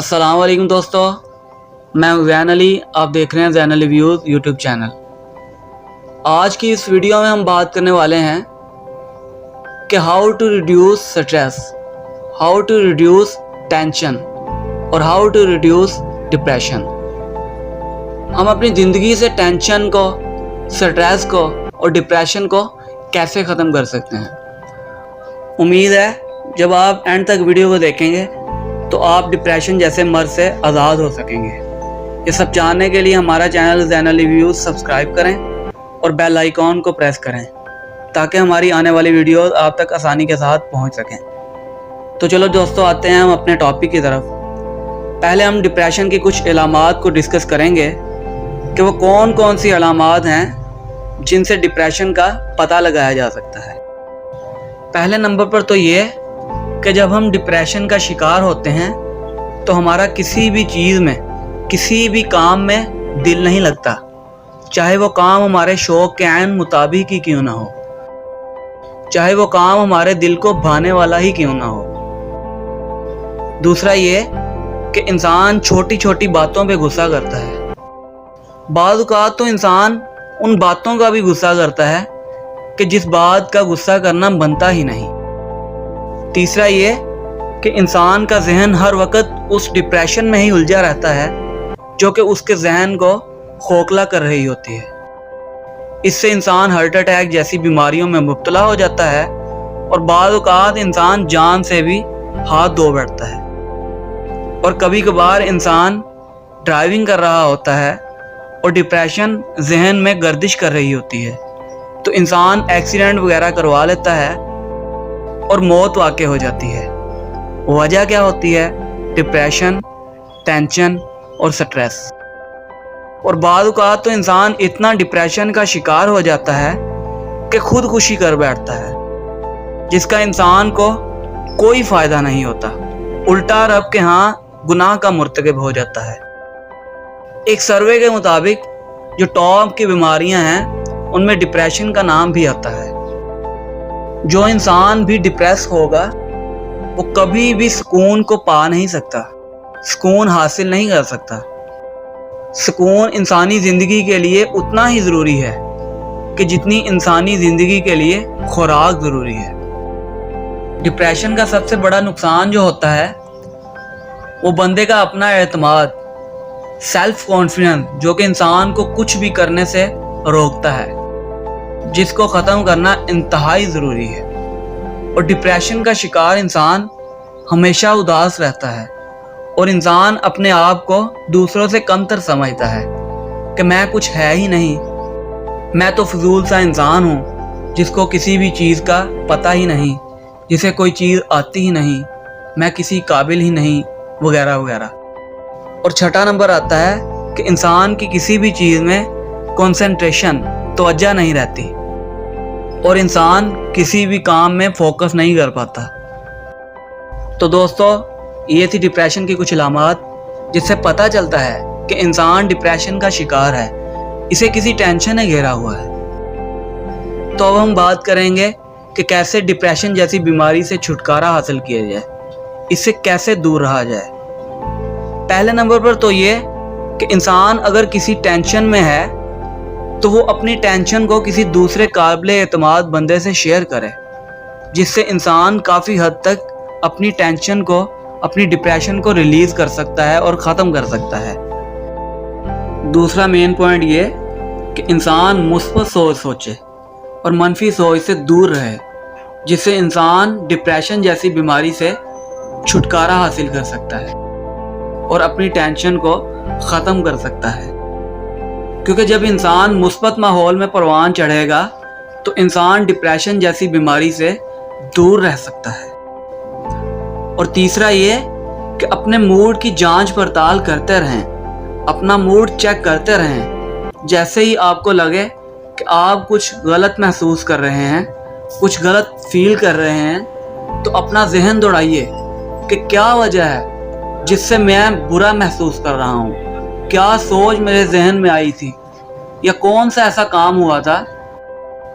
अस्सलाम वालेकुम दोस्तों, मैं ज़ैन अली। आप देख रहे हैं ज़ैन अली व्यूज़ यूट्यूब चैनल। आज की इस वीडियो में हम बात करने वाले हैं कि how to reduce stress, how to reduce tension और हाउ टू रिड्यूस डिप्रेशन। हम अपनी ज़िंदगी से टेंशन को, स्ट्रेस को और डिप्रेशन को कैसे ख़त्म कर सकते हैं। उम्मीद है जब आप एंड तक वीडियो को देखेंगे तो आप डिप्रेशन जैसे मर्ज से आज़ाद हो सकेंगे। ये सब जानने के लिए हमारा चैनल ज़ैन अली व्यूज़ सब्सक्राइब करें और बेल आइकॉन को प्रेस करें ताकि हमारी आने वाली वीडियोस आप तक आसानी के साथ पहुंच सकें। तो चलो दोस्तों, आते हैं हम अपने टॉपिक की तरफ। पहले हम डिप्रेशन की कुछ अलामात को डिस्कस करेंगे कि वो कौन कौन सी अलामात हैं जिनसे डिप्रेशन का पता लगाया जा सकता है। पहले नंबर पर तो ये कि जब हम डिप्रेशन का शिकार होते हैं तो हमारा किसी भी चीज़ में, किसी भी काम में दिल नहीं लगता, चाहे वो काम हमारे शौक़ के ऐन मुताबिक ही क्यों ना हो, चाहे वो काम हमारे दिल को भाने वाला ही क्यों ना हो। दूसरा ये कि इंसान छोटी छोटी बातों पे गुस्सा करता है। बाज़ औक़ात तो इंसान उन बातों का भी गुस्सा करता है कि जिस बात का गुस्सा करना बनता ही नहीं। तीसरा ये कि इंसान का जहन हर वक्त उस डिप्रेशन में ही उलझा रहता है जो कि उसके जहन को खोखला कर रही होती है। इससे इंसान हार्ट अटैक जैसी बीमारियों में मुब्तला हो जाता है और बाज़ औक़ात इंसान जान से भी हाथ धो बैठता है। और कभी कभार इंसान ड्राइविंग कर रहा होता है और डिप्रेशन जहन में गर्दिश कर रही होती है तो इंसान एक्सीडेंट वगैरह करवा लेता है और मौत वाक़ई हो जाती है। वजह क्या होती है? डिप्रेशन, टेंशन और स्ट्रेस। और बाज़ औक़ात तो इंसान इतना डिप्रेशन का शिकार हो जाता है कि खुदकुशी कर बैठता है जिसका इंसान को कोई फ़ायदा नहीं होता, उल्टा रब के यहाँ गुनाह का मुर्तकिब हो जाता है। एक सर्वे के मुताबिक जो टॉप की बीमारियां हैं उनमें डिप्रेशन का नाम भी आता है। जो इंसान भी डिप्रेस होगा वो कभी भी सुकून को पा नहीं सकता, सुकून हासिल नहीं कर सकता। सुकून इंसानी ज़िंदगी के लिए उतना ही ज़रूरी है कि जितनी इंसानी ज़िंदगी के लिए खुराक ज़रूरी है। डिप्रेशन का सबसे बड़ा नुकसान जो होता है वो बंदे का अपना एतमाद, सेल्फ कॉन्फिडेंस, जो कि इंसान को कुछ भी करने से रोकता है, जिसको ख़त्म करना इंतहाई ज़रूरी है। और डिप्रेशन का शिकार इंसान हमेशा उदास रहता है और इंसान अपने आप को दूसरों से कमतर समझता है कि मैं कुछ है ही नहीं, मैं तो फजूल सा इंसान हूँ जिसको किसी भी चीज़ का पता ही नहीं, जिसे कोई चीज़ आती ही नहीं, मैं किसी काबिल ही नहीं, वगैरह वगैरह। और छठा नंबर आता है कि इंसान की किसी भी चीज़ में कंसंट्रेशन, तवज्जो नहीं रहती और इंसान किसी भी काम में फोकस नहीं कर पाता। तो दोस्तों, ये थी डिप्रेशन की कुछ अलामात जिससे पता चलता है कि इंसान डिप्रेशन का शिकार है, इसे किसी टेंशन ने घेरा हुआ है। तो अब हम बात करेंगे कि कैसे डिप्रेशन जैसी बीमारी से छुटकारा हासिल किया जाए, इससे कैसे दूर रहा जाए। पहले नंबर पर तो ये कि इंसान अगर किसी टेंशन में है तो वो अपनी टेंशन को किसी दूसरे काबिल एतमाद बंदे से शेयर करे, जिससे इंसान काफ़ी हद तक अपनी टेंशन को, अपनी डिप्रेशन को रिलीज़ कर सकता है और ख़त्म कर सकता है। दूसरा मेन पॉइंट ये कि इंसान मुस्बत सोच सोचे और मनफी सोच से दूर रहे, जिससे इंसान डिप्रेशन जैसी बीमारी से छुटकारा हासिल कर सकता है और अपनी टेंशन को ख़त्म कर सकता है। क्योंकि जब इंसान मुस्बत माहौल में परवान चढ़ेगा तो इंसान डिप्रेशन जैसी बीमारी से दूर रह सकता है। और तीसरा ये कि अपने मूड की जांच पड़ताल करते रहें, अपना मूड चेक करते रहें। जैसे ही आपको लगे कि आप कुछ गलत महसूस कर रहे हैं, कुछ गलत फील कर रहे हैं, तो अपना जहन दौड़ाइए कि क्या वजह है जिससे मैं बुरा महसूस कर रहा हूँ, क्या सोच मेरे जहन में आई थी, या कौन सा ऐसा काम हुआ था,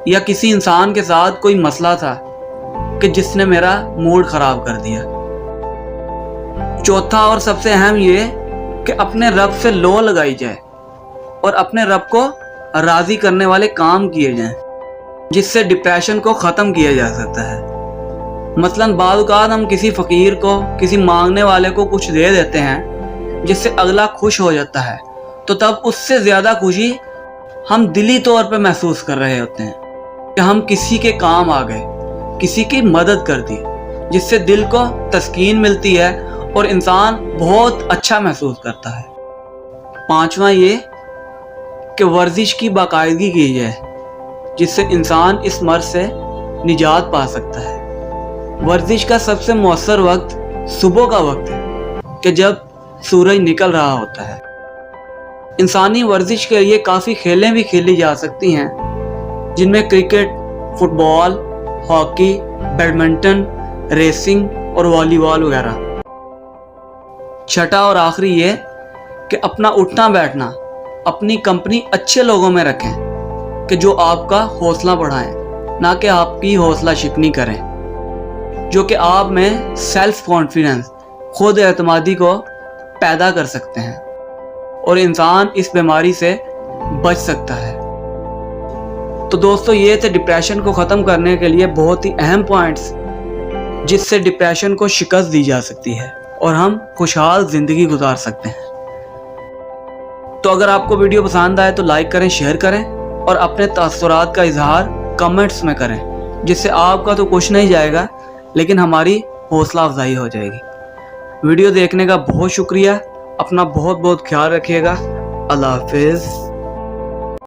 या किसी इंसान के साथ कोई मसला था कि जिसने मेरा मूड ख़राब कर दिया। चौथा और सबसे अहम ये कि अपने रब से लो लगाई जाए और अपने रब को राज़ी करने वाले काम किए जाएं, जिससे डिप्रेशन को ख़त्म किया जा सकता है। मसलन बाज़ औक़ात हम किसी फ़कीर को, किसी मांगने वाले को कुछ दे देते हैं जिससे अगला खुश हो जाता है, तो तब उससे ज़्यादा खुशी हम दिली तौर पे महसूस कर रहे होते हैं कि हम किसी के काम आ गए, किसी की मदद कर दी, जिससे दिल को तस्कीन मिलती है और इंसान बहुत अच्छा महसूस करता है। पांचवा ये कि वर्जिश की बाकायदगी की जाए, जिससे इंसान इस मर्ज से निजात पा सकता है। वर्जिश का सबसे मौसर वक्त सुबह का वक्त है कि जब सूरज निकल रहा होता है। इंसानी वर्जिश के लिए काफ़ी खेलें भी खेली जा सकती हैं, जिनमें cricket, football, hockey, badminton, racing और वॉलीबॉल वगैरह। छठा और आखिरी ये कि अपना उठना बैठना अपनी कंपनी अच्छे लोगों में रखें कि जो आपका हौसला बढ़ाएं, ना कि आपकी हौसला शिकनी करें, जो कि आप में सेल्फ कॉन्फिडेंस, खुद एतमादी को पैदा कर सकते हैं और इंसान इस बीमारी से बच सकता है। तो दोस्तों, ये थे डिप्रेशन को ख़त्म करने के लिए बहुत ही अहम पॉइंट्स, जिससे डिप्रेशन को शिकस्त दी जा सकती है और हम खुशहाल ज़िंदगी गुजार सकते हैं। तो अगर आपको वीडियो पसंद आए तो लाइक करें, शेयर करें और अपने तासुरात का इजहार कमेंट्स में करें, जिससे आपका तो कुछ नहीं जाएगा लेकिन हमारी हौसला अफजाई हो जाएगी। वीडियो देखने का बहुत शुक्रिया। अपना बहुत बहुत ख्याल रखिएगा। अल्लाह हाफिज़।